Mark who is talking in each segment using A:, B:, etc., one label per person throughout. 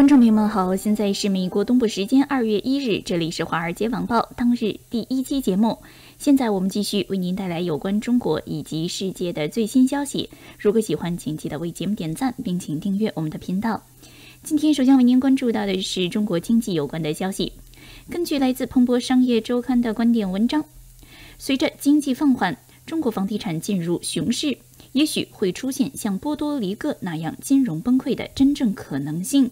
A: 观众朋友们好，现在是美国东部时间2月1日，这里是华尔街网报当日第1期节目。现在我们继续为您带来有关中国以及世界的最新消息。如果喜欢，请记得为节目点赞，并请订阅我们的频道。今天首先为您关注到的是中国经济有关的消息。根据来自彭博商业周刊的观点文章，随着经济放缓，中国房地产进入熊市，也许会出现像波多黎各那样金融崩溃的真正可能性。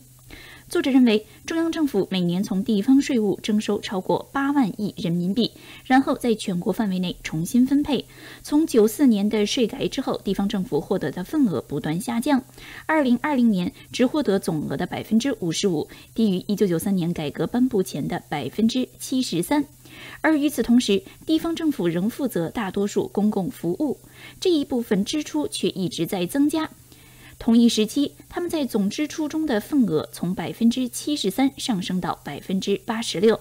A: 作者认为，中央政府每年从地方税务征收超过8万亿人民币，然后在全国范围内重新分配。从94年的税改之后，地方政府获得的份额不断下降，2020年只获得总额的55%，低于1993年改革颁布前的73%。而与此同时，地方政府仍负责大多数公共服务，这一部分支出却一直在增加。同一时期，他们在总支出中的份额从73%上升到86%。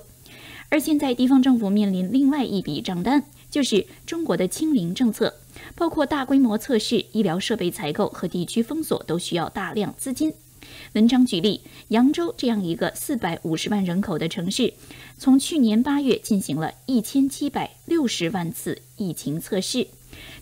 A: 而现在，地方政府面临另外一笔账单，就是中国的清零政策，包括大规模测试、医疗设备采购和地区封锁都需要大量资金。文章举例，扬州这样一个450万人口的城市，从去年8月进行了1760万次疫情测试，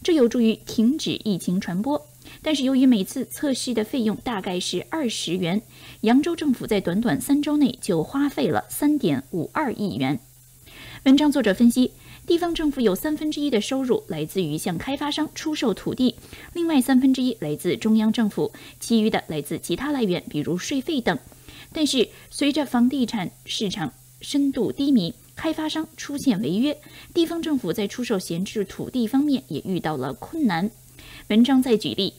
A: 这有助于停止疫情传播。但是由于每次测试的费用大概是20元，扬州政府在短短3周内就花费了3.52亿元。文章作者分析，地方政府有1/3的收入来自于向开发商出售土地，另外1/3来自中央政府，其余的来自其他来源，比如税费等。但是随着房地产市场深度低迷，开发商出现违约，地方政府在出售闲置土地方面也遇到了困难。文章再举例，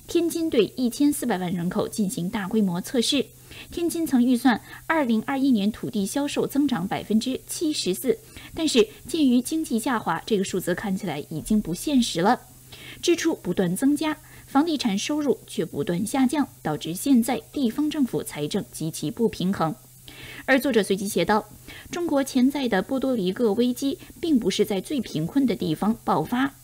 A: 天津对1400万人口进行大规模测试，天津曾预算2021年土地销售增长74%，但是鉴于经济下滑，这个数字看起来已经不现实了。支出不断增加，房地产收入却不断下降，导致现在地方政府财政极其不平衡。而作者随即写道，中国潜在的波多黎各危机并不是在最贫困的地方爆发，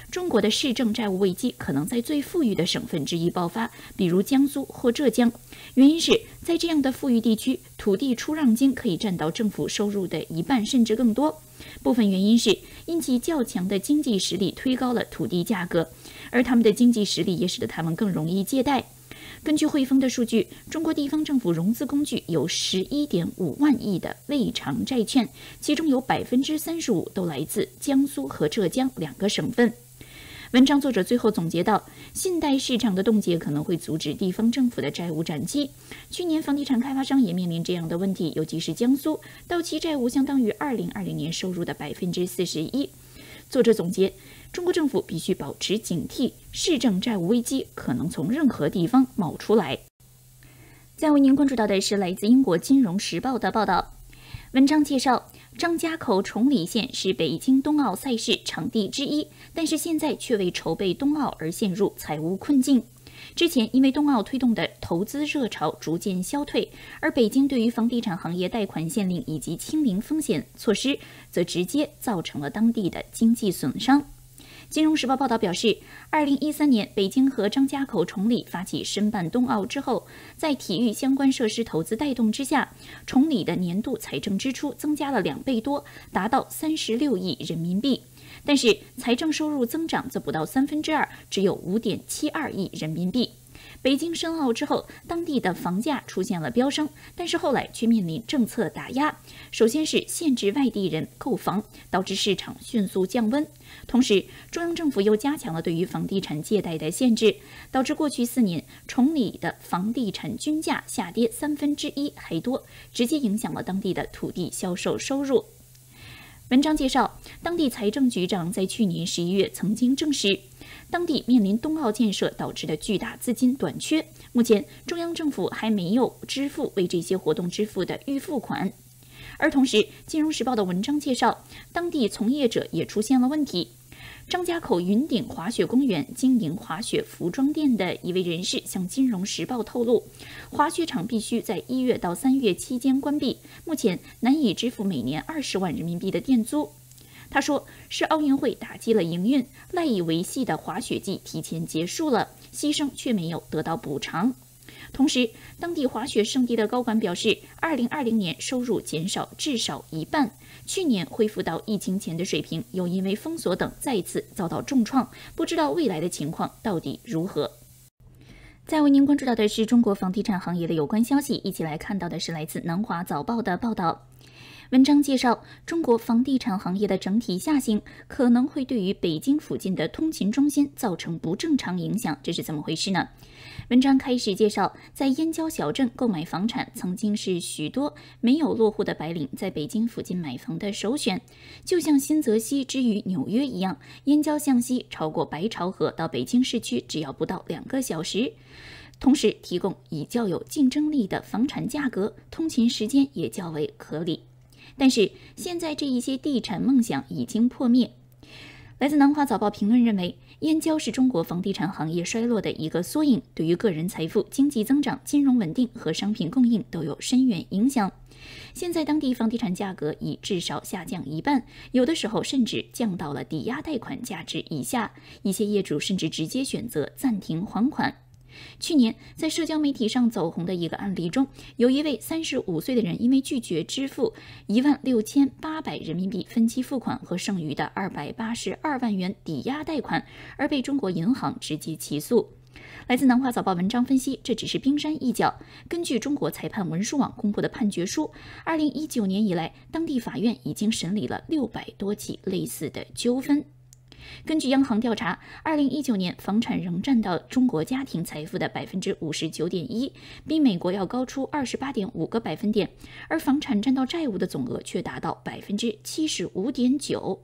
A: 中国的市政债务危机可能在最富裕的省份之一爆发，比如江苏或浙江。原因是在这样的富裕地区，土地出让金可以占到政府收入的1半甚至更多。部分原因是因其较强的经济实力推高了土地价格，而他们的经济实力也使得他们更容易借贷。根据汇丰的数据，中国地方政府融资工具有11.5万亿的未偿债券，其中有35%都来自江苏和浙江2个省份。文章作者最后总结到，信贷市场的冻结可能会阻止地方政府的债务展期。去年房地产开发商也面临这样的问题，尤其是江苏，到期债务相当于2020年收入的41%。作者总结，中国政府必须保持警惕，市政债务危机可能从任何地方冒出来。再为您关注到的是来自英国《金融时报》的报道。文章介绍，张家口崇礼县是北京冬奥赛事场地之一，但是现在却为筹备冬奥而陷入财务困境。之前因为冬奥推动的投资热潮逐渐消退，而北京对于房地产行业贷款限令以及清零风险措施，则直接造成了当地的经济损伤。金融时报报道表示，2013年北京和张家口崇礼发起申办冬奥之后，在体育相关设施投资带动之下，崇礼的年度财政支出增加了2倍多，达到36亿人民币。但是财政收入增长则不到2/3，只有5.72亿人民币。北京申奥之后，当地的房价出现了飙升，但是后来却面临政策打压。首先是限制外地人购房，导致市场迅速降温。同时，中央政府又加强了对于房地产借贷的限制，导致过去4年崇礼的房地产均价下跌1/3还多，直接影响了当地的土地销售收入。文章介绍，当地财政局长在去年11月曾经证实，当地面临冬奥建设导致的巨大资金短缺，目前中央政府还没有支付为这些活动支付的预付款。而同时，《金融时报》的文章介绍，当地从业者也出现了问题。张家口云顶滑雪公园经营滑雪服装店的一位人士向《金融时报》透露，滑雪场必须在1月到3月期间关闭，目前难以支付每年20万人民币的店租。他说，是奥运会打击了营运，赖以维系的滑雪季提前结束了，牺牲却没有得到补偿。同时，当地滑雪胜地的高管表示，2020年收入减少至少一半，去年恢复到疫情前的水平，又因为封锁等再次遭到重创，不知道未来的情况到底如何。再为您关注到的是中国房地产行业的有关消息，一起来看到的是来自南华早报的报道。文章介绍，中国房地产行业的整体下行可能会对于北京附近的通勤中心造成不正常影响，这是怎么回事呢？文章开始介绍，在燕郊小镇购买房产曾经是许多没有落户的白领在北京附近买房的首选，就像新泽西之于纽约一样，燕郊向西超过白潮河到北京市区只要不到2个小时。同时提供以较有竞争力的房产价格，通勤时间也较为合理。但是现在这一些地产梦想已经破灭。来自南华早报评论认为，燕郊是中国房地产行业衰落的一个缩影，对于个人财富、经济增长、金融稳定和商品供应都有深远影响。现在当地房地产价格已至少下降一半，有的时候甚至降到了抵押贷款价值以下，一些业主甚至直接选择暂停还款。去年在社交媒体上走红的一个案例中，有一位35岁的人因为拒绝支付16800人民币分期付款和剩余的282万元抵押贷款，而被中国银行直接起诉。来自南华早报文章分析，这只是冰山一角。根据中国裁判文书网公布的判决书，2019年以来，当地法院已经审理了600多起类似的纠纷。根据央行调查，2019年房产仍占到中国家庭财富的59.1%，比美国要高出28.5个百分点，而房产占到债务的总额却达到75.9%。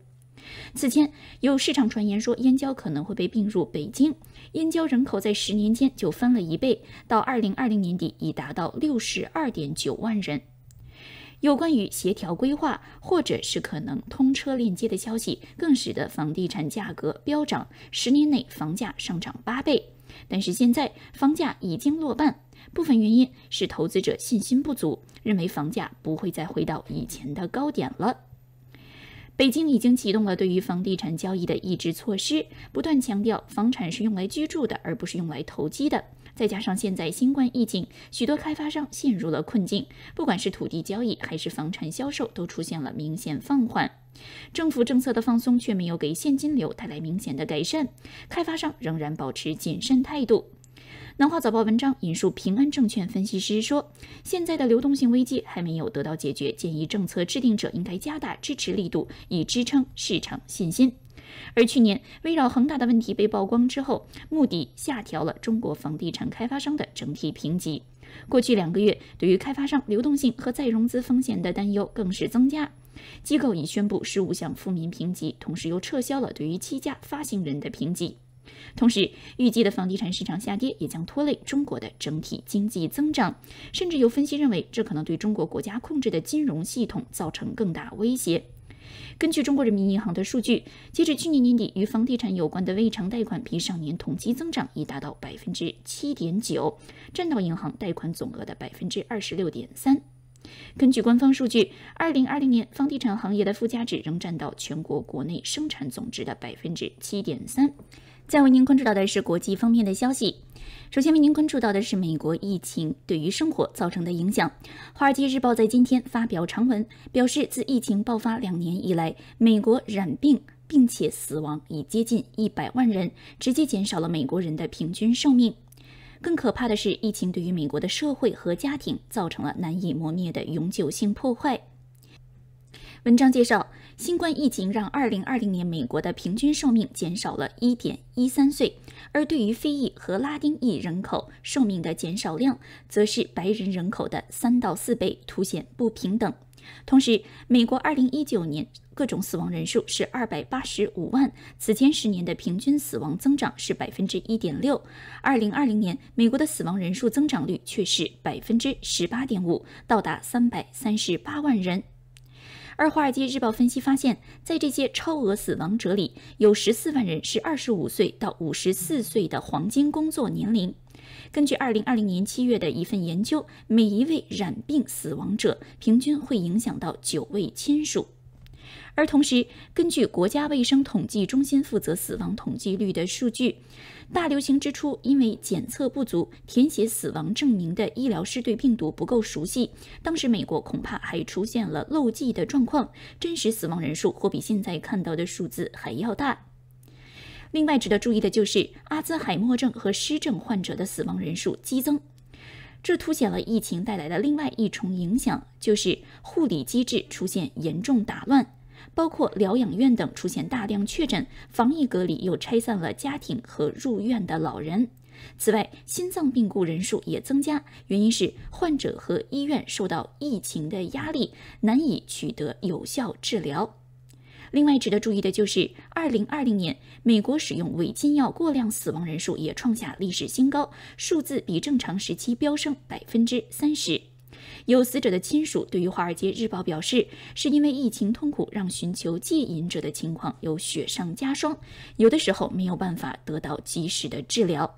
A: 此前有市场传言说燕郊可能会被并入北京，燕郊人口在10年间就翻了1倍，到2020年底已达到62.9万人。有关于协调规划或者是可能通车链接的消息，更使得房地产价格飙涨，10年内房价上涨8倍。但是现在房价已经落半，部分原因是投资者信心不足，认为房价不会再回到以前的高点了。北京已经启动了对于房地产交易的抑制措施，不断强调房产是用来居住的，而不是用来投机的。再加上现在新冠疫情，许多开发商陷入了困境，不管是土地交易还是房产销售都出现了明显放缓。政府政策的放松却没有给现金流带来明显的改善，开发商仍然保持谨慎态度。南华早报文章引述平安证券分析师说，现在的流动性危机还没有得到解决，建议政策制定者应该加大支持力度，以支撑市场信心。而去年围绕恒大的问题被曝光之后，穆迪下调了中国房地产开发商的整体评级。过去2个月，对于开发商流动性和再融资风险的担忧更是增加。机构已宣布15项负面评级，同时又撤销了对于7家发行人的评级。同时，预计的房地产市场下跌也将拖累中国的整体经济增长，甚至有分析认为，这可能对中国国家控制的金融系统造成更大威胁。根据中国人民银行的数据，截至去年年底，与房地产有关的未偿贷款比上年同期增长已达到7.9%，占到银行贷款总额的26.3%。根据官方数据，2020年房地产行业的附加值仍占到全国国内生产总值的7.3%。再为您关注到的是国际方面的消息。首先为您关注到的是美国疫情对于生活造成的影响。华尔街日报在今天发表长文，表示自疫情爆发2年以来，美国染病并且死亡已接近100万人，直接减少了美国人的平均寿命。更可怕的是，疫情对于美国的社会和家庭造成了难以磨灭的永久性破坏。文章介绍，新冠疫情让2020年美国的平均寿命减少了 1.13 岁，而对于非裔和拉丁裔人口寿命的减少量则是白人人口的3到4倍，凸显不平等。同时，美国2019年各种死亡人数是285万，此前10年的平均死亡增长是 1.6%。2020年，美国的死亡人数增长率却是 18.5%， 到达338万人。而《华尔街日报》分析发现，在这些超额死亡者里，有14万人是25岁到54岁的黄金工作年龄。根据2020年7月的一份研究，每一位染病死亡者平均会影响到9位亲属。而同时，根据国家卫生统计中心负责死亡统计率的数据，大流行之初，因为检测不足，填写死亡证明的医疗师对病毒不够熟悉，当时美国恐怕还出现了漏记的状况，真实死亡人数或比现在看到的数字还要大。另外值得注意的就是阿兹海默症和失症患者的死亡人数激增，这凸显了疫情带来的另外一重影响，就是护理机制出现严重打乱，包括疗养院等出现大量确诊，防疫隔离又拆散了家庭和入院的老人。此外，心脏病故人数也增加，原因是患者和医院受到疫情的压力，难以取得有效治疗。另外值得注意的就是2020年，美国使用违禁药过量死亡人数也创下历史新高，数字比正常时期飙升30%。有死者的亲属对于《华尔街日报》表示，是因为疫情痛苦让寻求戒瘾者的情况有雪上加霜，有的时候没有办法得到及时的治疗。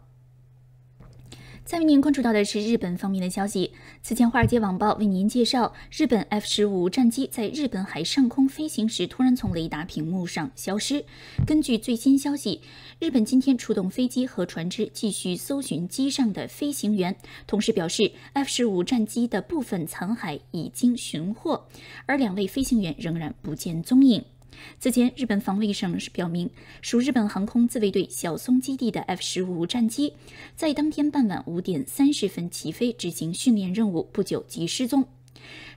A: 再为您关注到的是日本方面的消息。此前，《华尔街网报》为您介绍，日本 F-15战机在日本海上空飞行时突然从雷达屏幕上消失。根据最新消息，日本今天出动飞机和船只继续搜寻机上的飞行员，同时表示 F-15战机的部分残骸已经寻获，而2位飞行员仍然不见踪影。此前，日本防卫省表明，属日本航空自卫队小松基地的 F-15战机，在当天傍晚5点30分起飞执行训练任务，不久即失踪。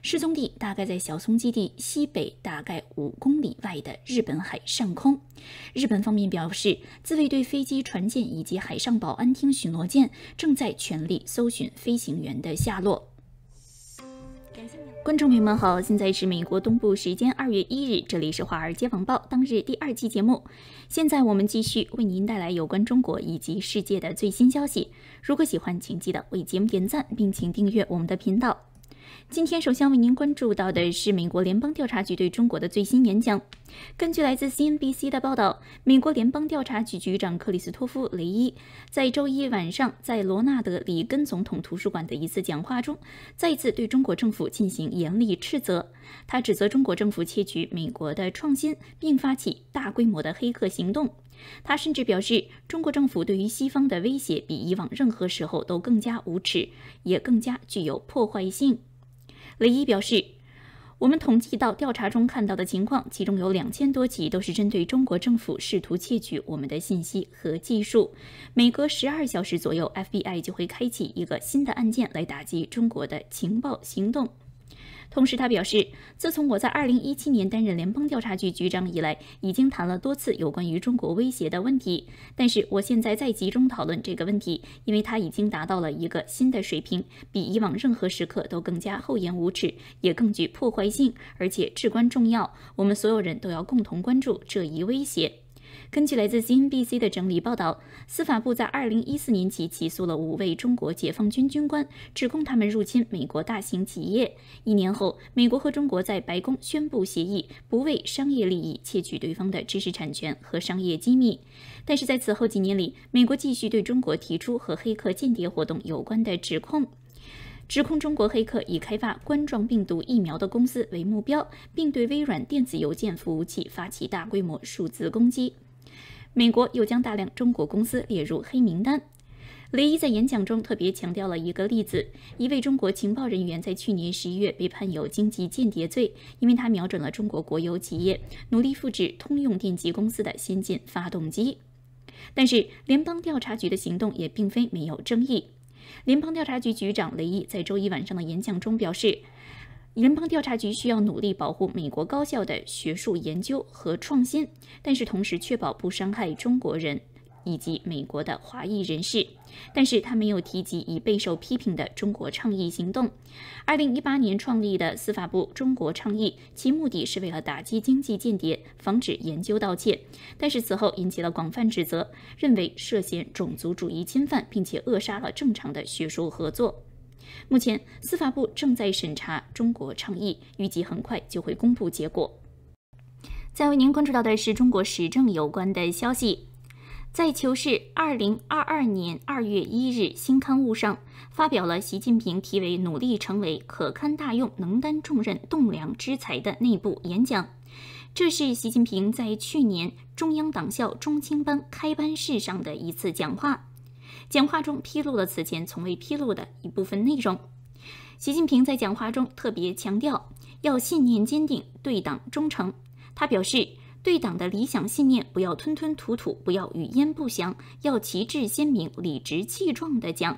A: 失踪地大概在小松基地西北大概5公里外的日本海上空。日本方面表示，自卫队飞机、船舰以及海上保安厅巡逻舰正在全力搜寻飞行员的下落。观众朋友们好，现在是美国东部时间2月1日，这里是华尔街网报当日第2期节目。现在我们继续为您带来有关中国以及世界的最新消息。如果喜欢，请记得为节目点赞，并请订阅我们的频道。今天首先为您关注到的是美国联邦调查局对中国的最新演讲。根据来自 CNBC 的报道，美国联邦调查局局长克里斯托夫·雷伊在周一晚上在罗纳德·里根总统图书馆的一次讲话中，再次对中国政府进行严厉斥责。他指责中国政府窃取美国的创新，并发起大规模的黑客行动。他甚至表示，中国政府对于西方的威胁比以往任何时候都更加无耻，也更加具有破坏性。雷伊表示，我们统计到调查中看到的情况，其中有2000多起都是针对中国政府试图窃取我们的信息和技术。每隔12小时左右 ，FBI 就会开启一个新的案件来打击中国的情报行动。同时，他表示，自从我在2017年担任联邦调查局局长以来，已经谈了多次有关于中国威胁的问题。但是，我现在再集中讨论这个问题，因为它已经达到了一个新的水平，比以往任何时刻都更加厚颜无耻，也更具破坏性，而且至关重要。我们所有人都要共同关注这一威胁。根据来自 CNBC 的整理报道，司法部在2014年起起诉了5位中国解放军军官，指控他们入侵美国大型企业。1年后，美国和中国在白宫宣布协议，不为商业利益窃取对方的知识产权和商业机密。但是在此后几年里，美国继续对中国提出和黑客间谍活动有关的指控中国黑客以开发冠状病毒疫苗的公司为目标，并对微软电子邮件服务器发起大规模数字攻击。美国又将大量中国公司列入黑名单。雷伊在演讲中特别强调了一个例子：一位中国情报人员在去年11月被判有经济间谍罪，因为他瞄准了中国国有企业，努力复制通用电气公司的先进发动机。但是，联邦调查局的行动也并非没有争议。联邦调查局局长雷伊在周一晚上的演讲中表示，联邦调查局需要努力保护美国高校的学术研究和创新，但是同时确保不伤害中国人以及美国的华裔人士。但是他没有提及已备受批评的中国倡议行动。2018年创立的司法部中国倡议，其目的是为了打击经济间谍，防止研究盗窃，但是此后引起了广泛指责，认为涉嫌种族主义侵犯，并且扼杀了正常的学术合作。目前，司法部正在审查中国倡议，预计很快就会公布结果。再为您关注到的是中国时政有关的消息。在《求是》2022年2月1日新刊物上发表了习近平题为"努力成为可堪大用、能担重任、栋梁之才"的内部演讲。这是习近平在去年中央党校中青班开班式上的一次讲话。讲话中披露了此前从未披露的一部分内容。习近平在讲话中特别强调，要信念坚定，对党忠诚。他表示，对党的理想信念不要吞吞吐吐，不要语焉不详，要旗帜鲜明、理直气壮地讲。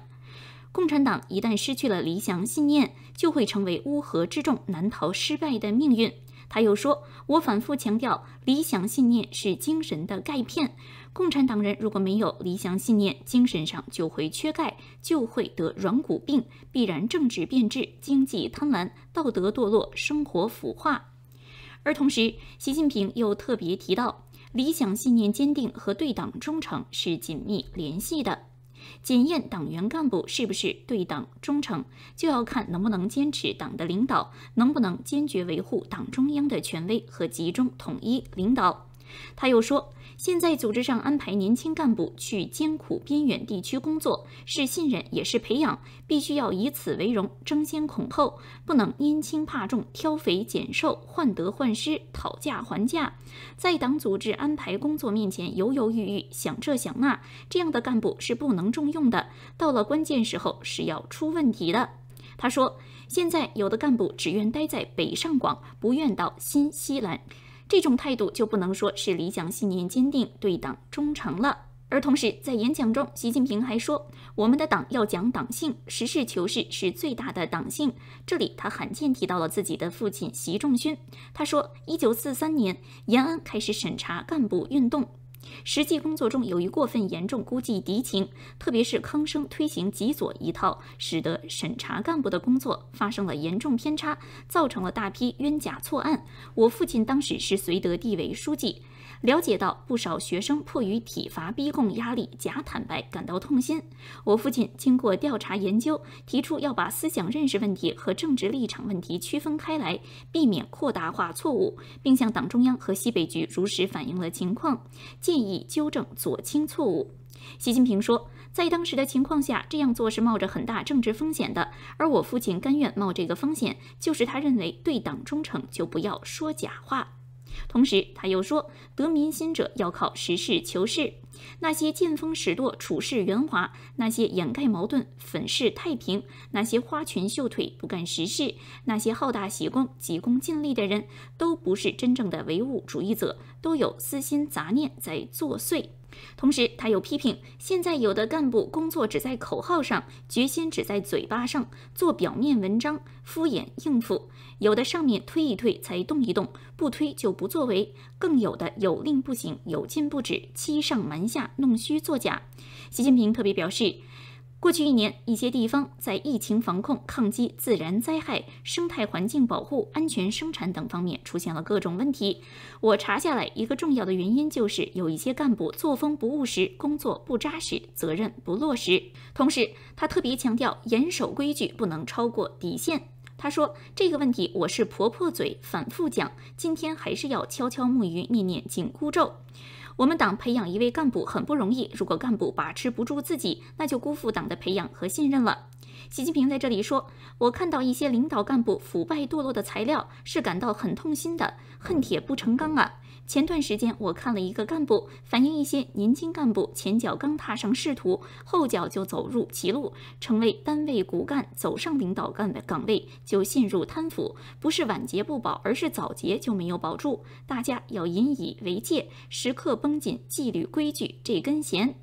A: 共产党一旦失去了理想信念，就会成为乌合之众、难逃失败的命运。他又说，我反复强调，理想信念是精神的钙片。共产党人如果没有理想信念，精神上就会缺钙，就会得软骨病，必然政治变质，经济贪婪，道德堕落，生活腐化。而同时，习近平又特别提到，理想信念坚定和对党忠诚是紧密联系的。检验党员干部是不是对党忠诚，就要看能不能坚持党的领导，能不能坚决维护党中央的权威和集中统一领导。他又说，现在组织上安排年轻干部去艰苦边远地区工作，是信任也是培养，必须要以此为荣，争先恐后，不能拈轻怕重，挑肥拣瘦，患得患失，讨价还价，在党组织安排工作面前犹犹豫豫，想这想那，这样的干部是不能重用的，到了关键时候是要出问题的。他说，现在有的干部只愿待在北上广，不愿到新西兰，这种态度就不能说是理想信念坚定，对党忠诚了。而同时，在演讲中，习近平还说，我们的党要讲党性，实事求是是最大的党性。这里他罕见提到了自己的父亲习仲勋。他说，1943年延安开始审查干部运动，实际工作中由于过分严重估计敌情，特别是康生推行极左一套，使得审查干部的工作发生了严重偏差，造成了大批冤假错案。我父亲当时是绥德地委书记，了解到不少学生迫于体罚逼供压力假坦白，感到痛心。我父亲经过调查研究，提出要把思想认识问题和政治立场问题区分开来，避免扩大化错误，并向党中央和西北局如实反映了情况，建议纠正左倾错误。习近平说，在当时的情况下，这样做是冒着很大政治风险的，而我父亲甘愿冒这个风险，就是他认为对党忠诚就不要说假话。同时，他又说，得民心者要靠实事求是，那些见风使舵、处事圆滑，那些掩盖矛盾、粉饰太平，那些花拳绣腿、不干实事，那些好大喜功、急功近利的人，都不是真正的唯物主义者，都有私心杂念在作祟。同时，他又批评现在有的干部工作只在口号上，决心只在嘴巴上，做表面文章，敷衍应付，有的上面推一推才动一动，不推就不作为，更有的有令不行，有禁不止，欺上瞒下，弄虚作假。习近平特别表示，过去1年，一些地方在疫情防控、抗击自然灾害、生态环境保护、安全生产等方面出现了各种问题。我查下来，一个重要的原因就是有一些干部作风不务实，工作不扎实，责任不落实。同时，他特别强调严守规矩，不能超过底线。他说，这个问题我是婆婆嘴反复讲，今天还是要悄悄木鱼，念念紧箍咒。我们党培养一位干部很不容易，如果干部把持不住自己，那就辜负党的培养和信任了。习近平在这里说，我看到一些领导干部腐败堕落的材料，是感到很痛心的，恨铁不成钢啊。前段时间我看了一个干部反映，一些年轻干部前脚刚踏上仕途，后脚就走入歧路，成为单位骨干，走上领导岗位就陷入贪腐，不是晚节不保，而是早节就没有保住。大家要引以为戒，时刻绷紧纪律规矩这根弦。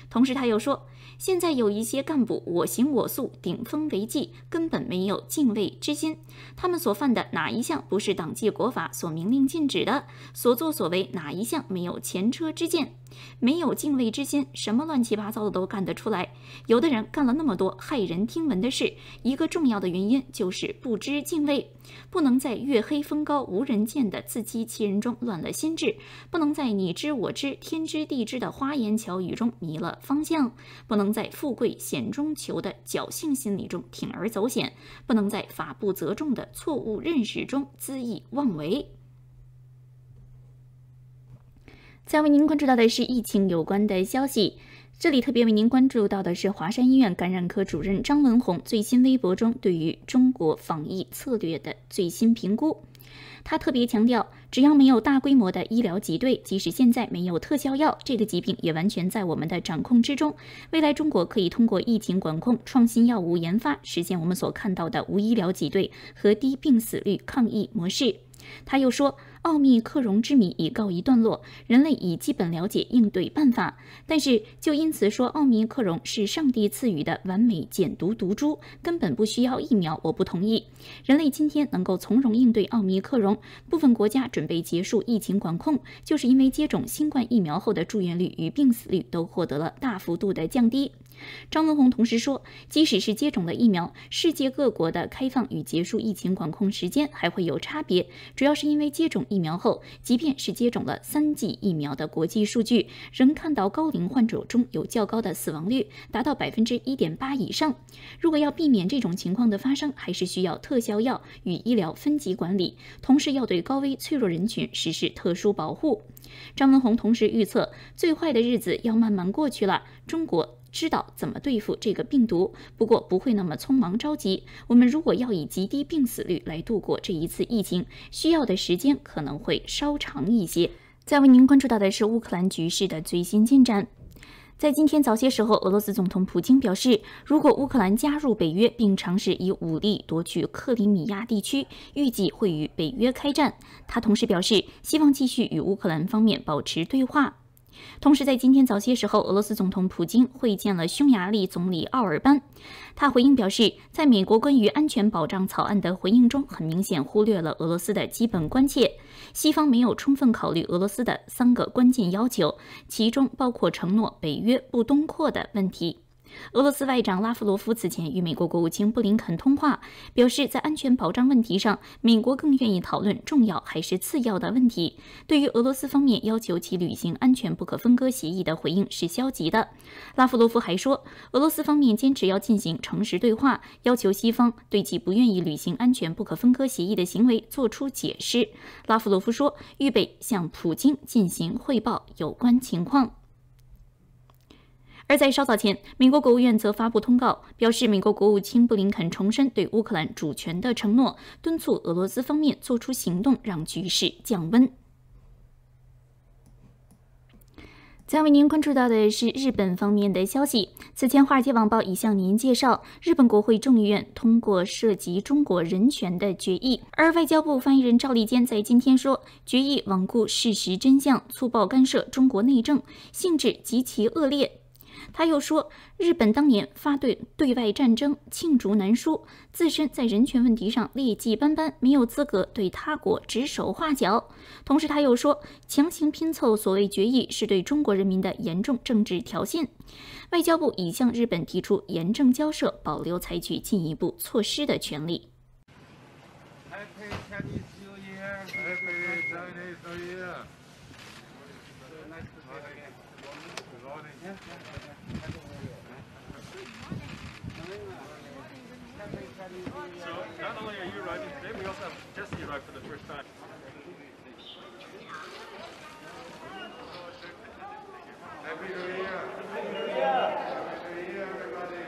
A: 同时他又说，现在有一些干部我行我素，顶风为纪，根本没有敬畏之心。他们所犯的哪一项不是党纪国法所明令禁止的？所作所为哪一项没有前车之鉴？没有敬畏之心，什么乱七八糟的都干得出来。有的人干了那么多骇人听闻的事，一个重要的原因就是不知敬畏，不能在月黑风高无人见的自欺欺人中乱了心智，不能在你知我知天知地知的花言巧语中迷了方向，不能在富贵险中求的侥幸心理中铤而走险，不能在法不责众的错误认识中恣意妄为。再为您关注到的是疫情有关的消息，这里特别为您关注到的是华山医院感染科主任张文宏最新微博中对于中国防疫策略的最新评估。他特别强调，只要没有大规模的医疗挤兑，即使现在没有特效药，这个疾病也完全在我们的掌控之中。未来中国可以通过疫情管控、创新药物研发，实现我们所看到的无医疗挤兑和低病死率抗疫模式。他又说，奥密克戎之谜已告一段落，人类已基本了解应对办法，但是就因此说奥密克戎是上帝赐予的完美减毒毒株，根本不需要疫苗，我不同意。人类今天能够从容应对奥密克戎，部分国家准备结束疫情管控，就是因为接种新冠疫苗后的住院率与病死率都获得了大幅度的降低。张文宏同时说，即使是接种了疫苗，世界各国的开放与结束疫情管控时间还会有差别，主要是因为接种疫苗后，即便是接种了3剂疫苗的国际数据，仍看到高龄患者中有较高的死亡率，达到1.8%以上。如果要避免这种情况的发生，还是需要特效药与医疗分级管理，同时要对高危脆弱人群实施特殊保护。张文宏同时预测，最坏的日子要慢慢过去了，中国知道怎么对付这个病毒，不过不会那么匆忙着急。我们如果要以极低病死率来度过这一次疫情，需要的时间可能会稍长一些。再为您关注到的是乌克兰局势的最新进展。在今天早些时候，俄罗斯总统普京表示，如果乌克兰加入北约并尝试以武力夺取克里米亚地区，预计会与北约开战。他同时表示，希望继续与乌克兰方面保持对话。同时，在今天早些时候，俄罗斯总统普京会见了匈牙利总理奥尔班。他回应表示，在美国关于安全保障草案的回应中，很明显忽略了俄罗斯的基本关切。西方没有充分考虑俄罗斯的3个关键要求，其中包括承诺北约不东扩的问题。俄罗斯外长拉夫罗夫此前与美国国务卿布林肯通话，表示在安全保障问题上，美国更愿意讨论重要还是次要的问题。对于俄罗斯方面要求其履行安全不可分割协议的回应是消极的。拉夫罗夫还说，俄罗斯方面坚持要进行诚实对话，要求西方对其不愿意履行安全不可分割协议的行为做出解释。拉夫罗夫说，预备向普京进行汇报有关情况。而在稍早前，美国国务院则发布通告，表示美国国务卿布林肯重申对乌克兰主权的承诺，敦促俄罗斯方面做出行动，让局势降温。再为您关注到的是日本方面的消息。此前，《华尔街网报》已向您介绍，日本国会众议院通过涉及中国人权的决议，而外交部发言人赵立坚在今天说，决议罔顾事实真相，粗暴干涉中国内政，性质极其恶劣。他又说，日本当年发对外战争罄竹难书，自身在人权问题上劣迹斑斑，没有资格对他国指手画脚。同时，他又说，强行拼凑所谓决议是对中国人民的严重政治挑衅。外交部已向日本提出严正交涉，保留采取进一步措施的权利。
B: So not only are you arriving today, we also have Jesse arrived for the first time. Happy New Year! Happy New Year! Happy New Year, everybody!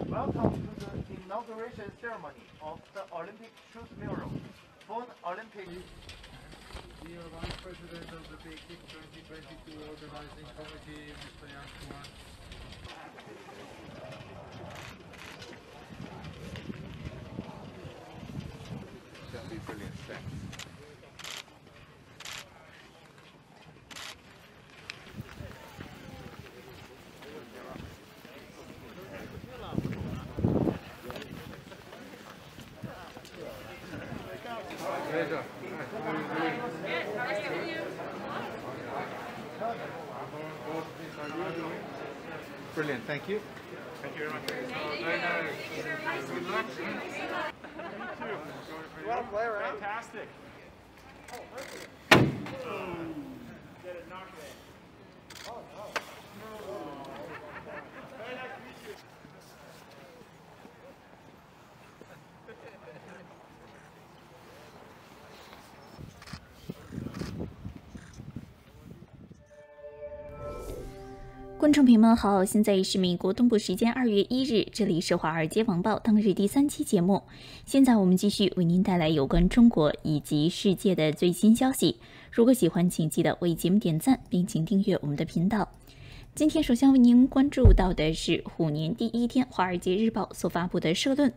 C: Welcome to the inauguration ceremony of the Olympic Truth Mural, Born Olympic.
D: Dear Vice President of the Beijing 2022 Organizing Committee, Mr. Yang Kuan.
B: That'd be brilliant, thanks. Pleasure. Brilliant, thank you. Thank you very much. Good luck. You want to play around? Fantastic. Get it, knock it in. Oh, no. Very nice to meet you.
A: 观众朋友们好，现在是美国东部时间2月1日，这里是华尔街网报当日第3期节目。现在我们继续为您带来有关中国以及世界的最新消息。如果喜欢，请记得为节目点赞，并请订阅我们的频道。今天首先为您关注到的是虎年第一天，《华尔街日报》所发布的社论。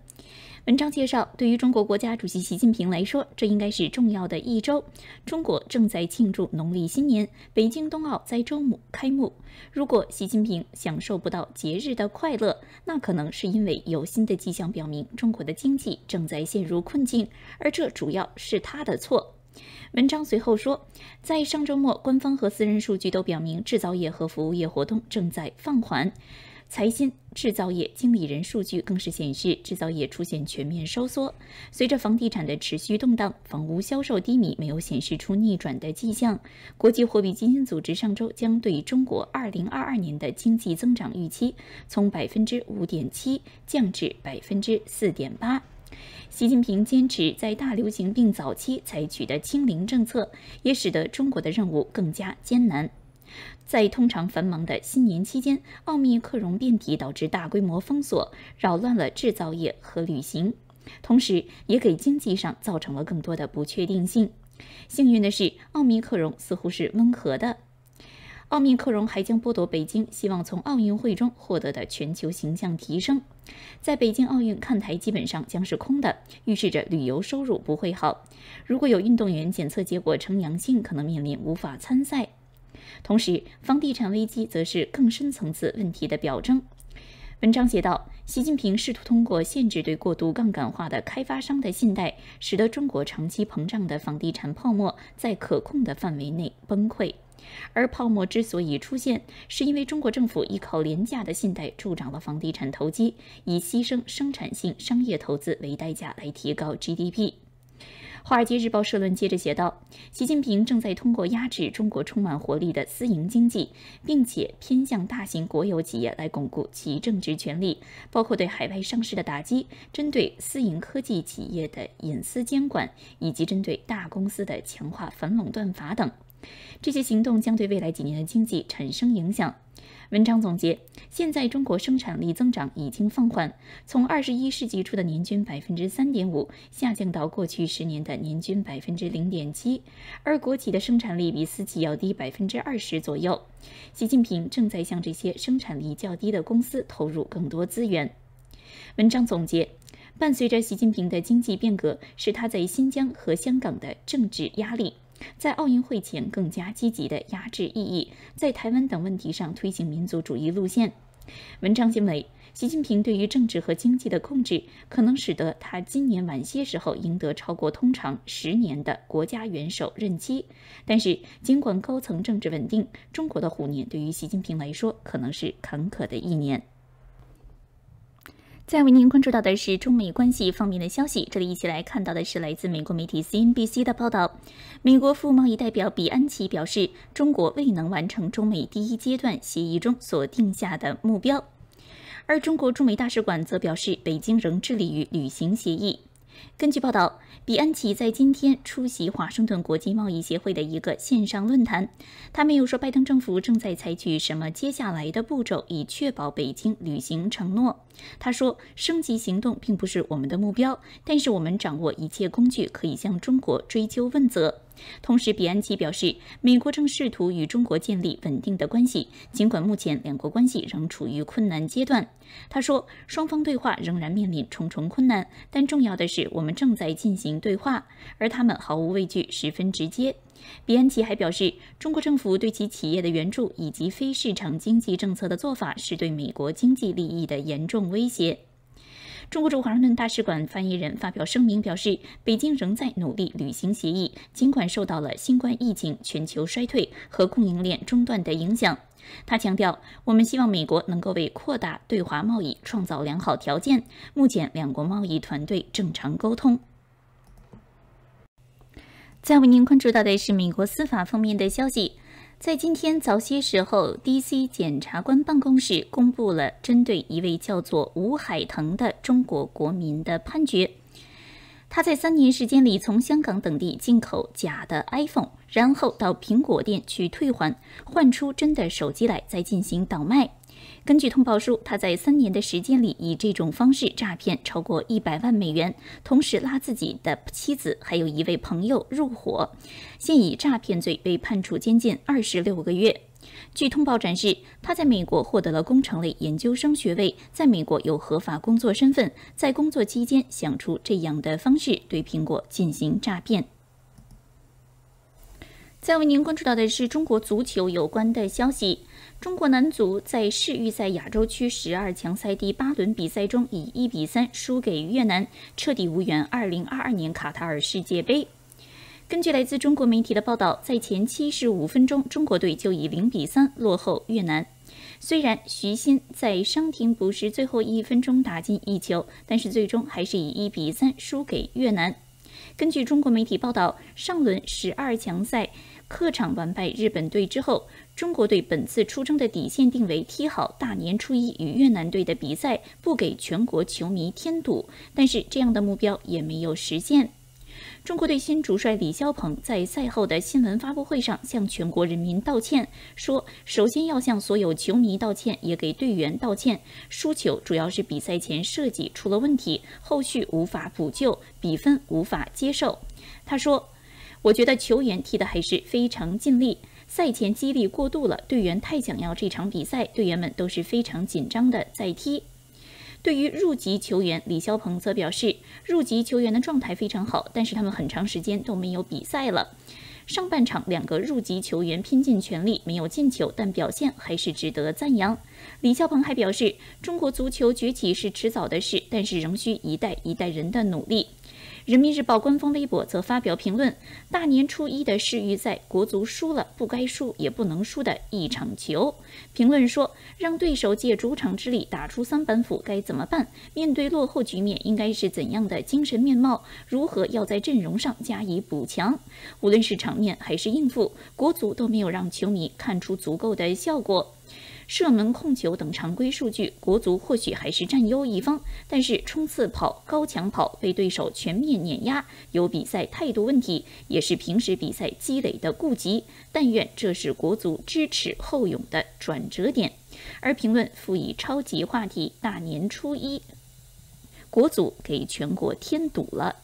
A: 文章介绍，对于中国国家主席习近平来说，这应该是重要的一周。中国正在庆祝农历新年，北京冬奥在周末开幕。如果习近平享受不到节日的快乐，那可能是因为有新的迹象表明中国的经济正在陷入困境，而这主要是他的错。文章随后说，在上周末，官方和私人数据都表明制造业和服务业活动正在放缓。财新制造业经理人数据更是显示，制造业出现全面收缩。随着房地产的持续动荡，房屋销售低迷没有显示出逆转的迹象。国际货币基金组织上周将对中国2022年的经济增长预期从 5.7% 降至 4.8%。习近平坚持在大流行病早期采取的清零政策，也使得中国的任务更加艰难。在通常繁忙的新年期间，奥密克戎变体导致大规模封锁，扰乱了制造业和旅行，同时也给经济上造成了更多的不确定性。幸运的是，奥密克戎似乎是温和的。奥密克戎还将剥夺北京希望从奥运会中获得的全球形象提升。在北京奥运看台基本上将是空的，预示着旅游收入不会好。如果有运动员检测结果呈阳性，可能面临无法参赛。同时，房地产危机则是更深层次问题的表征。文章写道，习近平试图通过限制对过度杠杆化的开发商的信贷，使得中国长期膨胀的房地产泡沫在可控的范围内崩溃。而泡沫之所以出现，是因为中国政府依靠廉价的信贷助长了房地产投机，以牺牲生产性商业投资为代价来提高 GDP。华尔街日报社论接着写道，习近平正在通过压制中国充满活力的私营经济，并且偏向大型国有企业来巩固其政治权力，包括对海外上市的打击，针对私营科技企业的隐私监管，以及针对大公司的强化反垄断法等。这些行动将对未来几年的经济产生影响。文章总结，现在中国生产力增长已经放缓，从21世纪初的年均 3.5% 下降到过去10年的年均 0.7%， 而国企的生产力比私企要低 20% 左右。习近平正在向这些生产力较低的公司投入更多资源。文章总结，伴随着习近平的经济变革，是他在新疆和香港的政治压力，在奥运会前更加积极的压制异议，在台湾等问题上推行民族主义路线。文章认为，习近平对于政治和经济的控制，可能使得他今年晚些时候赢得超过通常10年的国家元首任期。但是，尽管高层政治稳定，中国的虎年对于习近平来说可能是坎坷的一年。再为您关注到的是中美关系方面的消息，这里一起来看到的是来自美国媒体 CNBC 的报道。美国副贸易代表比安奇表示，中国未能完成中美第一阶段协议中所定下的目标。而中国驻美大使馆则表示，北京仍致力于履行协议。根据报道，比安奇在今天出席华盛顿国际贸易协会的一个线上论坛，他没有说拜登政府正在采取什么接下来的步骤以确保北京履行承诺。他说，升级行动并不是我们的目标，但是我们掌握一切工具可以向中国追究问责。同时，比安奇表示，美国正试图与中国建立稳定的关系，尽管目前两国关系仍处于困难阶段。他说，双方对话仍然面临重重困难，但重要的是我们正在进行对话，而他们毫无畏惧，十分直接。比安奇还表示，中国政府对其企业的援助以及非市场经济政策的做法是对美国经济利益的严重威胁。中国驻华盛顿大使馆发言人发表声明表示，北京仍在努力履行协议，尽管受到了新冠疫情、全球衰退和供应链中断的影响。他强调，我们希望美国能够为扩大对华贸易创造良好条件。目前，两国贸易团队正常沟通。再为您关注到的是美国司法方面的消息。在今天早些时候 ，DC 检察官办公室公布了针对一位叫做吴海腾的中国国民的判决。他在3年时间里从香港等地进口假的 iPhone， 然后到苹果店去退换，换出真的手机来，再进行倒卖。根据通报书，他在3年的时间里以这种方式诈骗超过100万美元，同时拉自己的妻子还有一位朋友入伙，现以诈骗罪被判处监禁26个月。据通报展示，他在美国获得了工程类研究生学位，在美国有合法工作身份，在工作期间想出这样的方式对苹果进行诈骗。再为您关注到的是中国足球有关的消息。中国男足在世预赛亚洲区12强赛第8轮比赛中以1比3输给越南，彻底无缘2022年卡塔尔世界杯。根据来自中国媒体的报道，在前75分钟，中国队就以0比3落后越南。虽然徐新在伤停补时最后1分钟打进1球，但是最终还是以1比3输给越南。根据中国媒体报道，上轮12强赛客场完败日本队之后，中国队本次出征的底线定为踢好大年初一与越南队的比赛，不给全国球迷添堵，但是这样的目标也没有实现。中国队新主帅李霄鹏在赛后的新闻发布会上向全国人民道歉，说首先要向所有球迷道歉，也给队员道歉。输球主要是比赛前设计出了问题，后续无法补救，比分无法接受。他说，我觉得球员踢得还是非常尽力，赛前激励过度了，队员太想要这场比赛，队员们都是非常紧张的在踢。对于入籍球员，李霄鹏则表示，入籍球员的状态非常好，但是他们很长时间都没有比赛了。上半场2个入籍球员拼尽全力，没有进球，但表现还是值得赞扬。李霄鹏还表示，中国足球崛起是迟早的事，但是仍需一代一代人的努力。人民日报官方微博则发表评论，大年初一的世预赛，国足输了不该输也不能输的一场球。评论说，让对手借主场之力打出3板斧该怎么办？面对落后局面应该是怎样的精神面貌？如何要在阵容上加以补强？无论是场面还是应付，国足都没有让球迷看出足够的效果。射门、控球等常规数据，国足或许还是占优一方，但是冲刺跑、高抢跑被对手全面碾压，有比赛态度问题，也是平时比赛积累的痼疾。但愿这是国足知耻后勇的转折点。而评论附以超级话题：大年初一，国足给全国添堵了。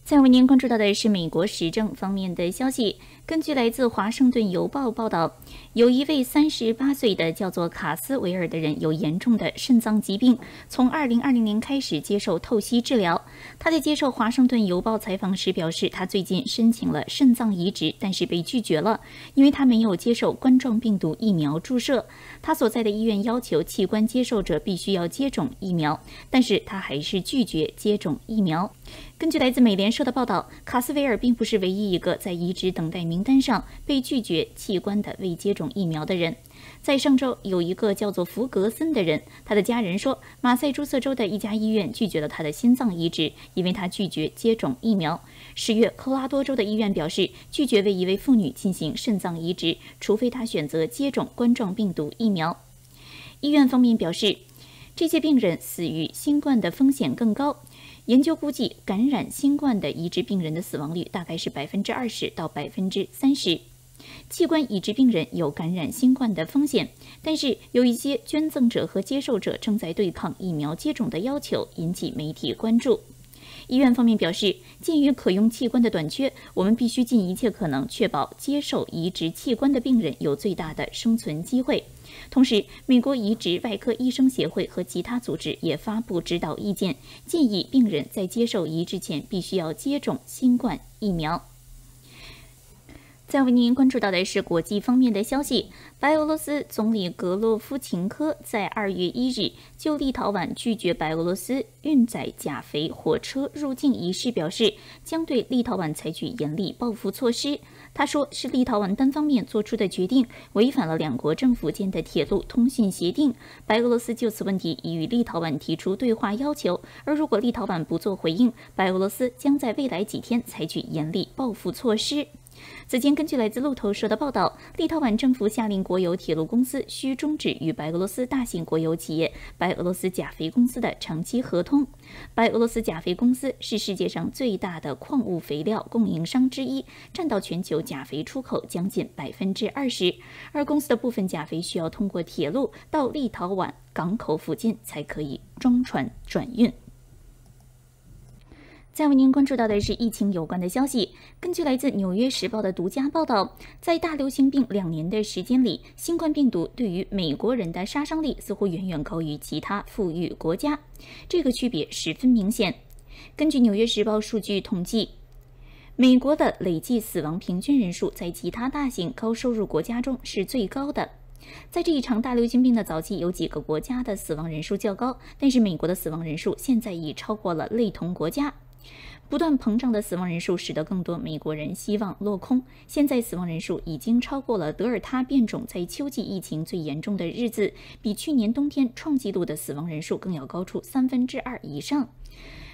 A: 再为您关注到的是美国时政方面的消息。根据来自《华盛顿邮报》报道，有一位38岁的叫做卡斯维尔的人有严重的肾脏疾病，从2020年开始接受透析治疗。他在接受《华盛顿邮报》采访时表示，他最近申请了肾脏移植，但是被拒绝了，因为他没有接受冠状病毒疫苗注射。他所在的医院要求器官接受者必须要接种疫苗，但是他还是拒绝接种疫苗。根据来自美联社的报道，卡斯维尔并不是唯一一个在移植等待名单上被拒绝器官的未接种疫苗的人。在上周，有一个叫做福格森的人，他的家人说，马赛诸塞州的一家医院拒绝了他的心脏移植，因为他拒绝接种疫苗。10月，科罗拉多州的医院表示，拒绝为一位妇女进行肾脏移植，除非她选择接种冠状病毒疫苗。医院方面表示，这些病人死于新冠的风险更高。研究估计，感染新冠的移植病人的死亡率大概是20%到30%。器官移植病人有感染新冠的风险，但是有一些捐赠者和接受者正在对抗疫苗接种的要求，引起媒体关注。医院方面表示，鉴于可用器官的短缺，我们必须尽一切可能确保接受移植器官的病人有最大的生存机会。同时，美国移植外科医生协会和其他组织也发布指导意见，建议病人在接受移植前必须要接种新冠疫苗。再为您关注到的是国际方面的消息，白俄罗斯总理格洛夫琴科在2月1日就立陶宛拒绝白俄罗斯运载钾肥火车入境一事表示，将对立陶宛采取严厉报复措施。他说，是立陶宛单方面做出的决定，违反了两国政府间的铁路通信协定。白俄罗斯就此问题已与立陶宛提出对话要求，而如果立陶宛不做回应，白俄罗斯将在未来几天采取严厉报复措施。此前，根据来自路透社的报道，立陶宛政府下令国有铁路公司需终止与白俄罗斯大型国有企业白俄罗斯钾肥公司的长期合同。白俄罗斯钾肥公司是世界上最大的矿物肥料供应商之一，占到全球钾肥出口将近20%，而公司的部分钾肥需要通过铁路到立陶宛港口附近才可以装船转运。再为您关注到的是疫情有关的消息。根据来自《纽约时报》的独家报道，在大流行病2年的时间里，新冠病毒对于美国人的杀伤力似乎远远高于其他富裕国家，这个区别十分明显。根据《纽约时报》数据统计，美国的累计死亡平均人数在其他大型高收入国家中是最高的。在这一场大流行病的早期，有几个国家的死亡人数较高，但是美国的死亡人数现在已超过了类同国家。不断膨胀的死亡人数使得更多美国人希望落空。现在死亡人数已经超过了德尔塔变种在秋季疫情最严重的日子，比去年冬天创纪录的死亡人数更要高出2/3以上。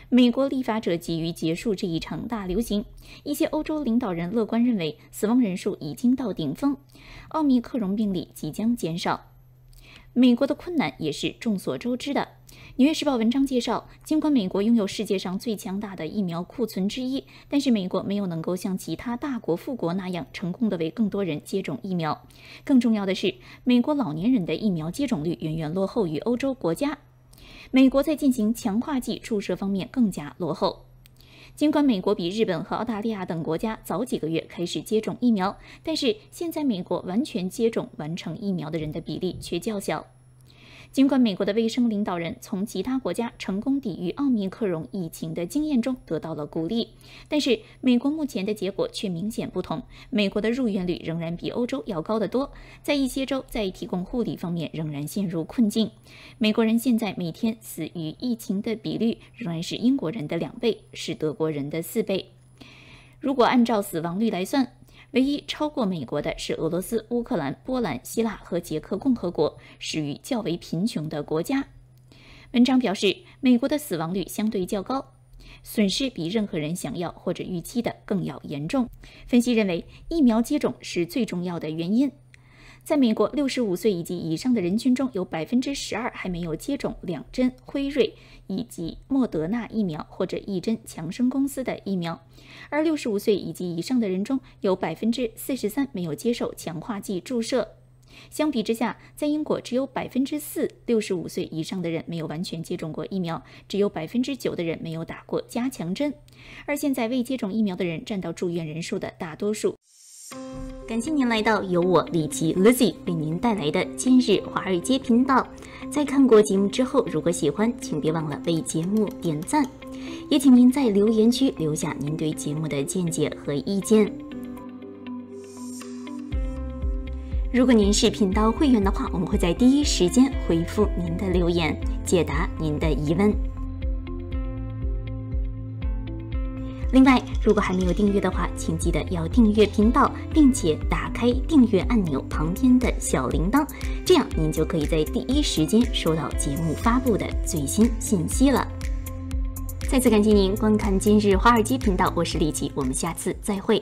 A: 美国立法者急于结束这一场大流行，一些欧洲领导人乐观认为死亡人数已经到顶峰，奥密克戎病例即将减少。美国的困难也是众所周知的。《纽约时报》文章介绍，尽管美国拥有世界上最强大的疫苗库存之一，但是美国没有能够像其他大国富国那样成功的为更多人接种疫苗。更重要的是，美国老年人的疫苗接种率远远落后于欧洲国家。美国在进行强化剂注射方面更加落后。尽管美国比日本和澳大利亚等国家早几个月开始接种疫苗，但是现在美国完全接种完成疫苗的人的比例却较小。尽管美国的卫生领导人从其他国家成功抵御奥密克戎疫情的经验中得到了鼓励，但是美国目前的结果却明显不同。美国的入院率仍然比欧洲要高得多，在一些州在提供护理方面仍然陷入困境。美国人现在每天死于疫情的比率仍然是英国人的2倍，是德国人的4倍。如果按照死亡率来算，唯一超过美国的是俄罗斯、乌克兰、波兰、希腊和捷克共和国，属于较为贫穷的国家。文章表示，美国的死亡率相对较高，损失比任何人想要或者预期的更要严重。分析认为，疫苗接种是最重要的原因。在美国，65岁以及以上的人群中，有12%还没有接种2针辉瑞以及莫德纳疫苗或者1针强生公司的疫苗，而65岁以及以上的人中，有43%没有接受强化剂注射。相比之下，在英国只有4%65岁以上的人没有完全接种过疫苗，只有9%的人没有打过加强针，而现在未接种疫苗的人占到住院人数的大多数。感谢您来到由我李琦 Lizzy 为您带来的今日华尔街频道。在看过节目之后，如果喜欢，请别忘了为节目点赞，也请您在留言区留下您对节目的见解和意见。如果您是频道会员的话，我们会在第一时间回复您的留言，解答您的疑问。另外，如果还没有订阅的话，请记得要订阅频道，并且打开订阅按钮旁边的小铃铛，这样您就可以在第一时间收到节目发布的最新信息了。再次感谢您观看今日华尔街频道，我是李琦，我们下次再会。